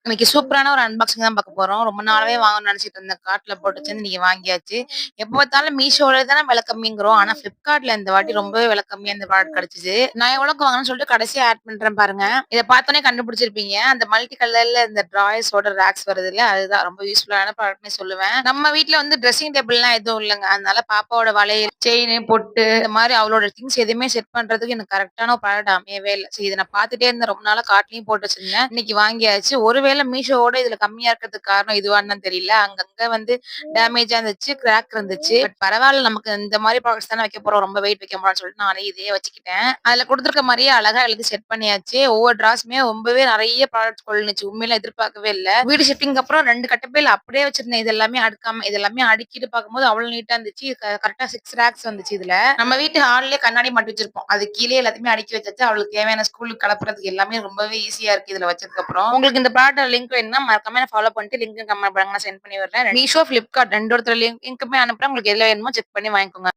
இன்னைக்கு சூப்பரான ஒரு அன்பாக்சிங் தான் பார்க்க போறோம். ரொம்ப நாளாவே வாங்கணும்னு நெனச்சுட்டு இருந்தேன். கார்ட்ல போட்டு வச்சிருந்து இன்னைக்கு வாங்கியாச்சு. எப்ப பார்த்தாலும் மீஷோல தானே விலை கம்மிங்கிறோம். ஆனா Flipkartல இந்த வாட்டி ரொம்பவே விலை கம்மியா இந்த ப்ராடக்ட் கிடைச்சுது. நான் எவ்வளோக்கு வாங்குனேன்னு சொல்லிட்டு கடைசியா ஆட் பண்றேன் பாருங்க. இத பார்த்தோனே கண்டுபிடிச்சிருப்பீங்க. அந்த மல்டி கலர்ல இந்த ட்ராயர்ஸோட ரேக்ஸ் வருதுல்ல, அதுதான் ரொம்ப யூஸ்ஃபுல்லான ப்ராடக்ட்னே சொல்லுவேன். நம்ம வீட்ல வந்து ட்ரெஸ்ஸிங் டேபிள்லாம் எதுவும் இல்லங்க. அதனால பாப்பாவோட வளையல், செயினு, பொட்டு இந்த மாரி அவளோட திங்ஸ் எதுவுமே செட் பண்றதுக்கு எனக்கு கரெக்ட்டான ஒரு ப்ராடக்ட் அமையவே இல்ல. சரி இத நான் பார்த்துட்டே இருந்தேன். ரொம்ப நாளா கார்ட்லயும் போட்டு வச்சிருந்தேன். இன்னைக்கு வாங்கியாச்சு. ஒருவேள மீஷோவோட இதுல கம்மியா இருக்கிறதுக்கு காரணம் இதுவான்னு தெரியல. அங்கங்க வந்து டேமேஜா இருந்துச்சு, கிராக் இருந்துச்சு. பட் பரவால்ல நமக்கு இந்த மாரி ப்ராடக்ட்ஸ் தானே வைக்க போறோம். ரொம்ப வெயிட் வைக்க முடியாதுன்னு சொல்லிட்டு நானே இதையே வச்சுக்கிட்டேன். அதுல குடுத்துருக்க மாரியே அழகா எழுதி செட் பண்ணியாச்சு. ஒவ்வொரு ட்ராஸ்மே ரொம்பவே நெறைய ப்ராடக்ட்ஸ் கொள்ளுனுச்சு. உண்மையில எதிர்பார்க்கவே இல்ல. வீடு ஷிஃப்டிங்க்கு அப்புறம் 2 கட்டப்பையில அப்படியே வச்சிருந்தேன். இது எல்லாமே அடுக்காம. இது எல்லாமே அடுக்கிட்டு பார்க்கும்போது அவ்வளவு நீட்டா இருந்துச்சு. கரெக்ட்டா 6 ரேக்ஸ் வந்துச்சு இதுல. நம்ம வீட்டு ஹால்லயே கண்ணாடி மாட்டி வச்சிருப்போம். அது கீழயே எல்லாத்தையுமே அடுக்கி வச்சாச்சு. அவளுக்கு தேவையான ஸ்கூலுக்கு கெளப்புறதுக்கு எல்லாமே ரொம்பவே ஈஸியா இருக்கு இதுல வச்சதுக்கு அப்புறம். உங்களுக்கு இந்த ப்ராடக்ட் லிங்க் வேணும்னா மறக்காம என்ன ஃபாலோ பண்ணிட்டு லிங்க் கமெண்ட் பண்ணுங்க. நான் சென்ட் பண்ணி விடுறேன். மீஷோ, Flipkart 2 லிங்க்குமே அனுப்புறேன். உங்களுக்கு எதுல வேணுமோ செக் பண்ணி வாங்கிக்கோங்க.